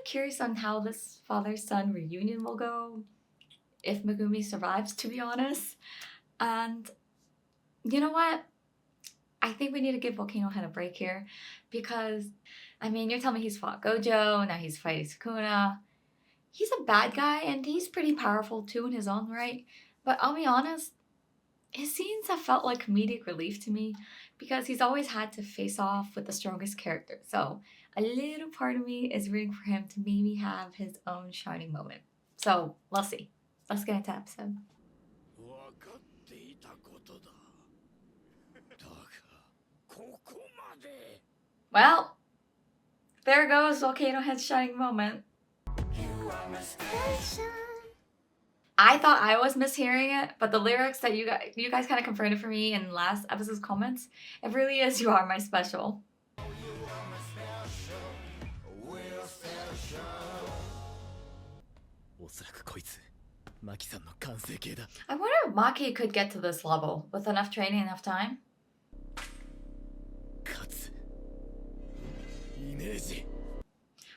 curious on how this father-son reunion will go. If Megumi survives, to be honest. And you know what? I think we need to give Volcano Head a break here. Because, I mean, you're telling me he's fought Gojo, now he's fighting Sukuna. He's a bad guy, and he's pretty powerful too in his own right. But I'll be honest, his scenes have felt like comedic relief to me because he's always had to face off with the strongest character. So a little part of me is rooting for him to maybe have his own shining moment. So we'll see. Let's get into the episode. Well, there goes Volcano Head's shining moment. I thought I was mishearing it, but the lyrics that you guys kind of confirmed it for me in last episode's comments, it really is "You Are My Special." I wonder if Maki could get to this level with enough training, enough time.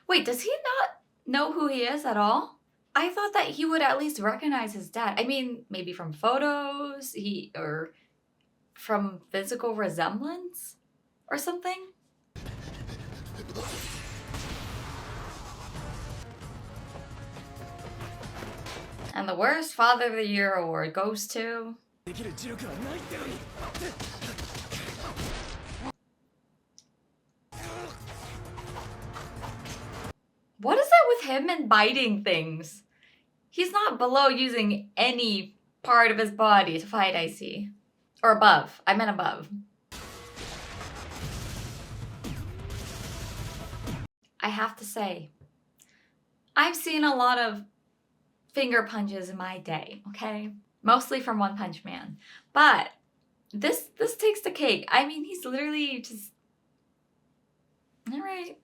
Wait, does he not know who he is at all? I thought that he would at least recognize his dad. I mean, maybe from photos, or from physical resemblance or something. And the worst Father of the Year award goes to... What is it with him and biting things? He's not below using any part of his body to fight, I see. Or above. I meant above. I have to say, I've seen a lot of finger punches in my day, okay? Mostly from One Punch Man. But this takes the cake. I mean, he's literally just... Alright.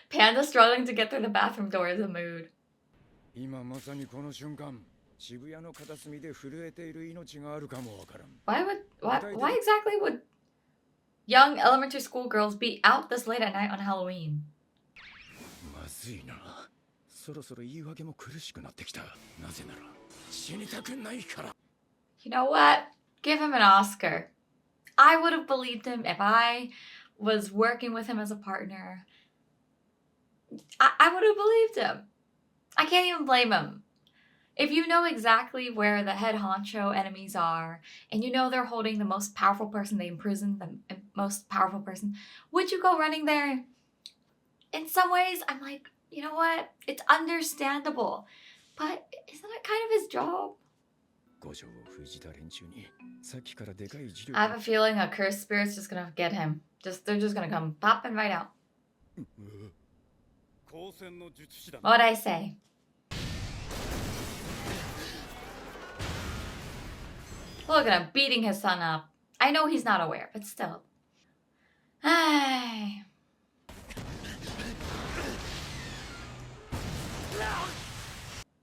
Panda struggling to get through the bathroom door is a mood. Why exactly would young elementary school girls be out this late at night on Halloween? You know what? Give him an Oscar. I would have believed him if I was working with him as a partner. I would have believed him. I can't even blame him. If you know exactly where the head honcho enemies are, and you know they're holding the most powerful person, they imprison the most powerful person, would you go running there? In some ways, I'm like, you know what? It's understandable. But isn't it kind of his job? I have a feeling a cursed spirit's just gonna get him. They're just gonna come popping right out. What'd I say? Look at him beating his son up. I know he's not aware, but still. Ay.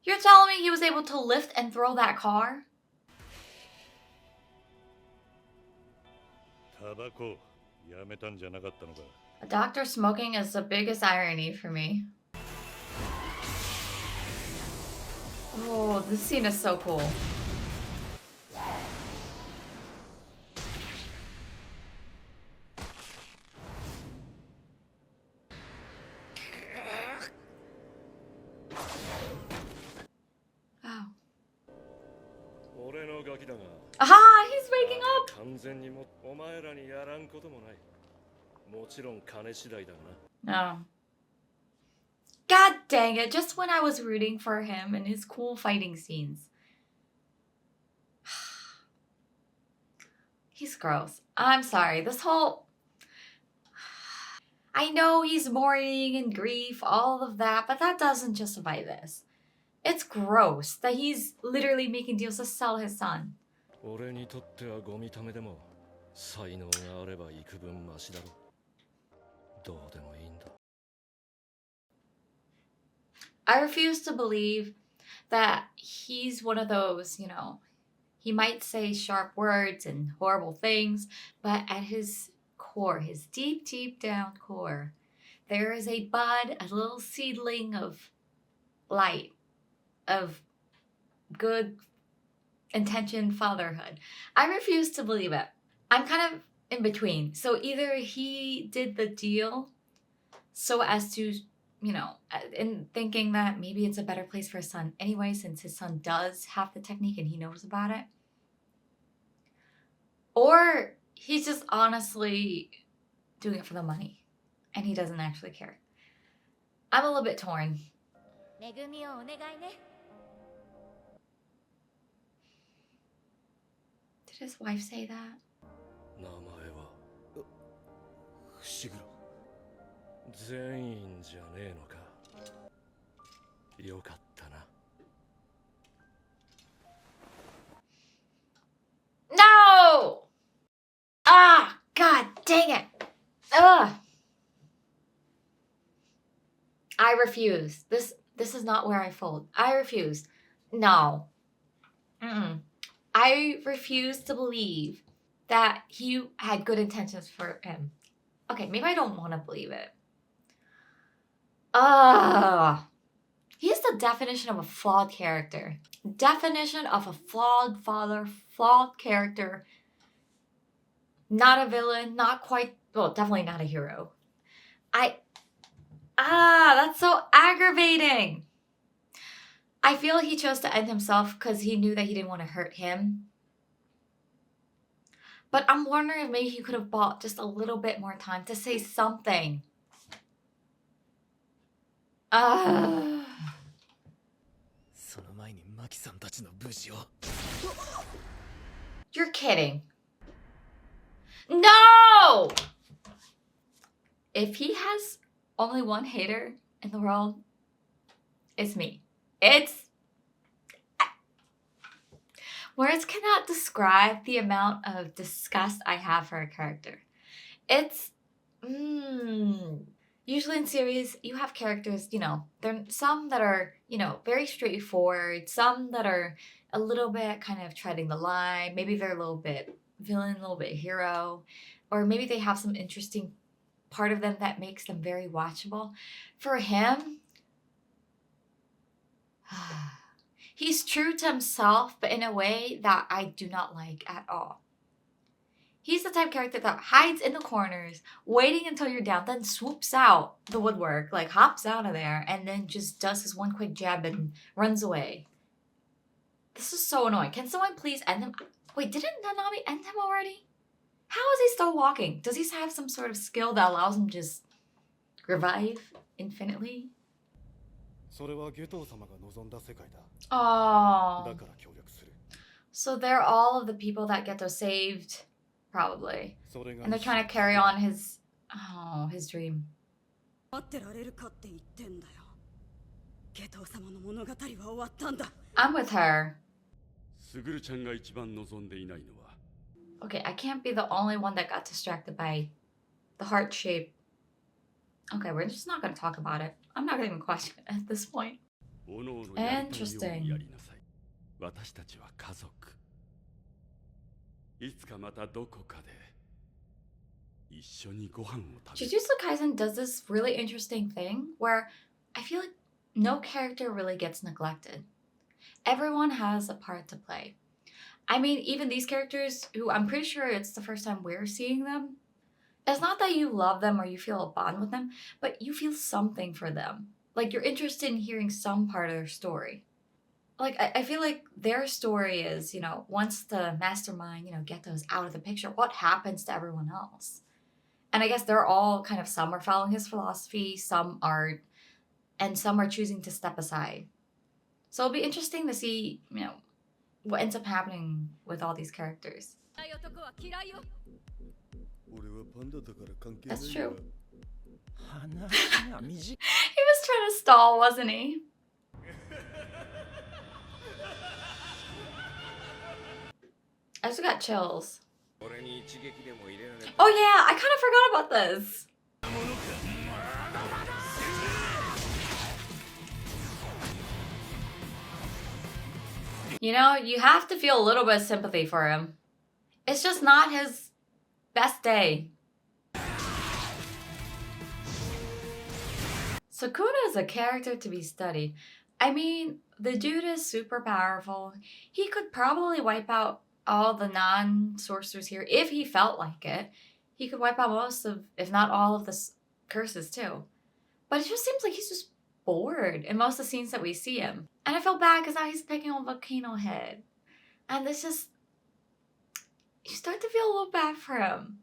You're telling me he was able to lift and throw that car? A doctor smoking is the biggest irony for me. Oh, this scene is so cool. Aha! He's waking up! No. God dang it, just when I was rooting for him and his cool fighting scenes. He's gross. I'm sorry, this whole... I know he's mourning and grief, all of that, but that doesn't justify this. It's gross that he's literally making deals to sell his son. I refuse to believe that he's one of those, he might say sharp words and horrible things, but at his core, his deep, deep down core, there is a bud, a little seedling of light, of good intention fatherhood. I refuse to believe it. I'm kind of in between. So either he did the deal so as to, in thinking that maybe it's a better place for his son anyway, since his son does have the technique and he knows about it. Or he's just honestly doing it for the money and he doesn't actually care. I'm a little bit torn. Did his wife say that? 名前は伏黒。善員じゃねえのか。よかったな。No! Ah, god dang it. Ugh. I refuse. This is not where I fold. I refuse. No. I refuse to believe that he had good intentions for him. Okay, maybe I don't want to believe it. He's the definition of a flawed character. Definition of a flawed father, flawed character. Not a villain, not quite, well, definitely not a hero. That's so aggravating. I feel he chose to end himself because he knew that he didn't want to hurt him. But I'm wondering if maybe he could have bought just a little bit more time to say something. You're kidding. No! If he has only one hater in the world, it's me. Words cannot describe the amount of disgust I have for a character. Usually in series, you have characters, there some that are, very straightforward, some that are a little bit kind of treading the line, maybe they're a little bit villain, a little bit hero, or maybe they have some interesting part of them that makes them very watchable. For him, he's true to himself, but in a way that I do not like at all. He's the type of character that hides in the corners, waiting until you're down, then swoops out the woodwork, like hops out of there, and then just does his one quick jab and runs away. This is so annoying. Can someone please end him? Wait, didn't Nanami end him already? How is he still walking? Does he have some sort of skill that allows him to just revive infinitely? Oh. So they're all of the people that Geto saved, probably. And they're trying to carry on his dream. I'm with her. Okay, I can't be the only one that got distracted by the heart shape. Okay, we're just not going to talk about it. I'm not going to even question it at this point. Interesting. Jujutsu Kaisen does this really interesting thing where I feel like no character really gets neglected. Everyone has a part to play. I mean, even these characters, who I'm pretty sure it's the first time we're seeing them, it's not that you love them or you feel a bond with them, but you feel something for them. Like, you're interested in hearing some part of their story. Like, I feel like their story is, once the mastermind, Geto's out of the picture, what happens to everyone else? And I guess they're all kind of, some are following his philosophy, some aren't, and some are choosing to step aside. So it'll be interesting to see, what ends up happening with all these characters. That's true. He was trying to stall, wasn't he? I just got chills. Oh yeah, I kind of forgot about this. You know, you have to feel a little bit of sympathy for him. It's just not his best day. Sukuna is a character to be studied. I mean, the dude is super powerful. He could probably wipe out all the non-sorcerers here if he felt like it. He could wipe out most of, if not all of the curses too. But it just seems like he's just bored in most of the scenes that we see him. And I feel bad because now he's picking on Volcano Head. And this just, you start to feel a little bad for him.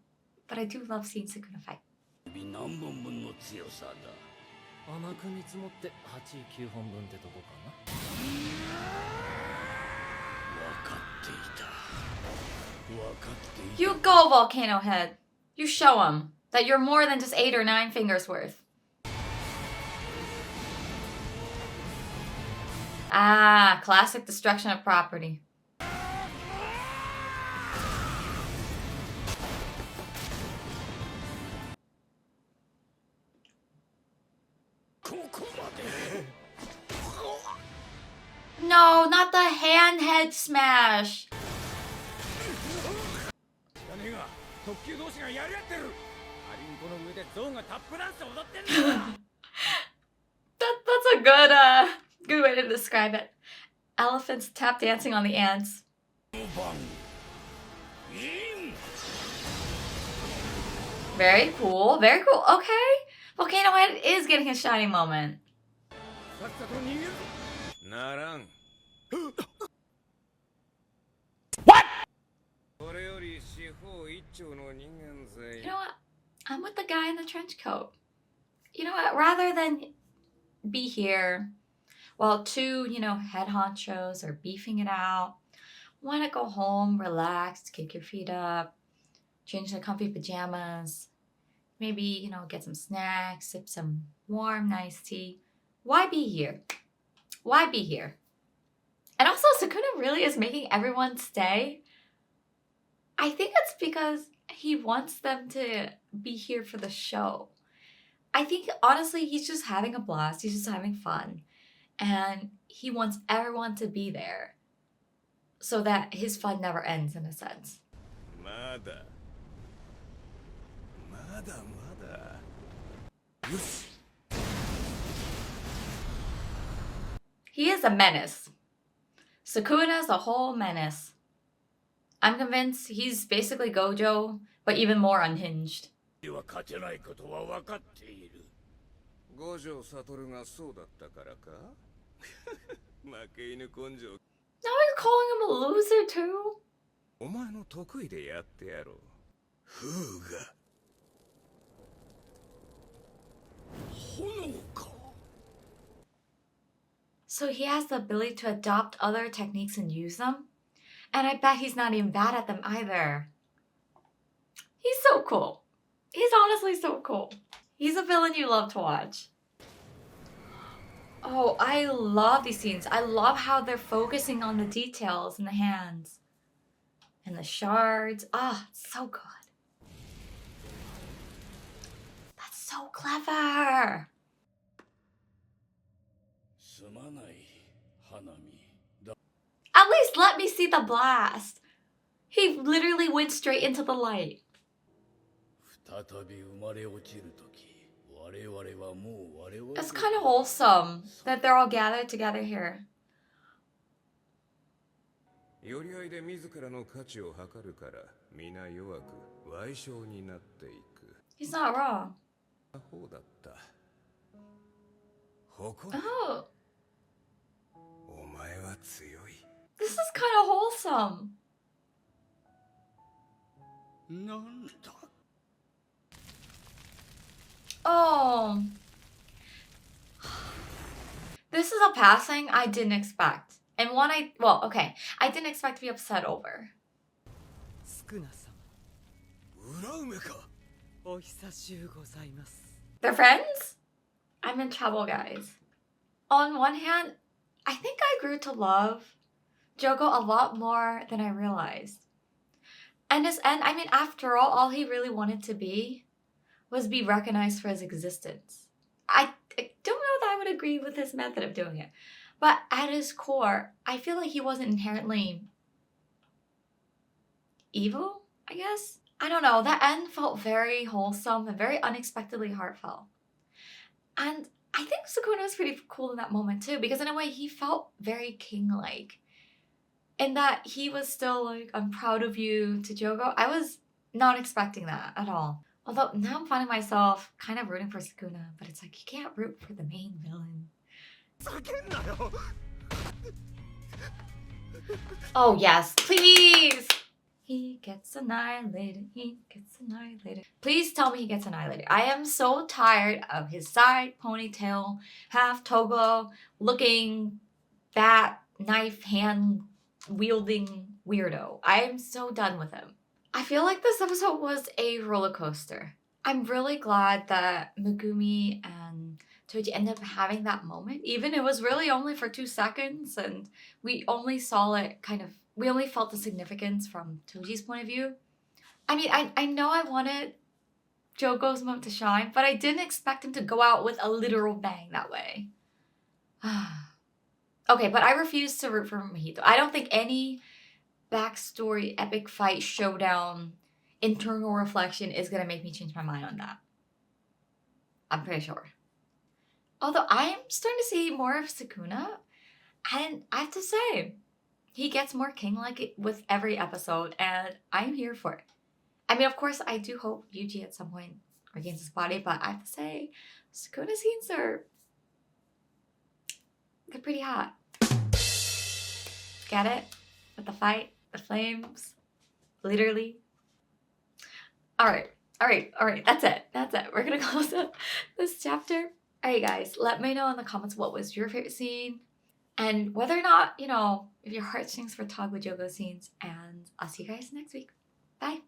But I do love seeing Sukuna fight. 何本分の強さだ。甘く見積もって8、9本分ってとこかな。分かっていた。分かっていた。 You go, Volcano Head. You show him that you're more than just 8 or 9 fingers worth. Ah, classic destruction of property. No, not the hand head smash. That's a good way to describe it. Elephants tap dancing on the ants. Very cool, very cool. Okay, Volcano Head is getting his shining moment. What? You know what? I'm with the guy in the trench coat. You know what? Rather than be here while two, head honchos are beefing it out, want to go home, relax, kick your feet up, change into comfy pajamas, maybe, get some snacks, sip some warm, nice tea. Why be here? Why be here? And also, Sukuna really is making everyone stay. I think it's because he wants them to be here for the show. I think, honestly, he's just having a blast. He's just having fun. And he wants everyone to be there so that his fun never ends, in a sense. He is a menace. Sukuna's a whole menace. I'm convinced he's basically Gojo, but even more unhinged. Now he's calling him a loser too? So he has the ability to adopt other techniques and use them? And I bet he's not even bad at them either. He's so cool. He's honestly so cool. He's a villain you love to watch. Oh, I love these scenes. I love how they're focusing on the details in the hands. And the shards. Ah, it's so good. That's so clever. At least let me see the blast. He literally went straight into the light. It's kind of wholesome that they're all gathered together here. He's not wrong. Oh. This is kind of wholesome. Oh. This is a passing I didn't expect. And one I didn't expect to be upset over. They're friends? I'm in trouble, guys. On one hand, I think I grew to love Jogo a lot more than I realized. And after all he really wanted to be was be recognized for his existence. I don't know that I would agree with his method of doing it. But at his core, I feel like he wasn't inherently evil, I guess. I don't know. That end felt very wholesome and very unexpectedly heartfelt. And I think Sukuna was pretty cool in that moment too, because in a way he felt very king-like. In that he was still like, I'm proud of you to Jogo. I was not expecting that at all. Although now I'm finding myself kind of rooting for Sukuna, but it's like you can't root for the main villain. Oh yes, please! He gets annihilated, he gets annihilated. Please tell me he gets annihilated. I am so tired of his side ponytail, half toga, looking bat knife hand wielding weirdo. I am so done with him. I feel like this episode was a roller coaster. I'm really glad that Megumi and Toji ended up having that moment. Even it was really only for 2 seconds and we only saw it we only felt the significance from Toji's point of view. I mean, I know I wanted Jogo's moment to shine, but I didn't expect him to go out with a literal bang that way. Okay, but I refuse to root for Mahito. I don't think any backstory, epic fight, showdown, internal reflection is gonna make me change my mind on that. I'm pretty sure. Although I am starting to see more of Sukuna, and I have to say, he gets more king-like with every episode, and I'm here for it. I mean, of course, I do hope Yuji at some point regains his body, but I have to say, Sukuna scenes they're pretty hot. Get it? With the fight, the flames, literally. All right. That's it. We're gonna close up this chapter. All right, guys, let me know in the comments what was your favorite scene and whether or not, if your heart sings for Tog with Jogo scenes. And I'll see you guys next week. Bye.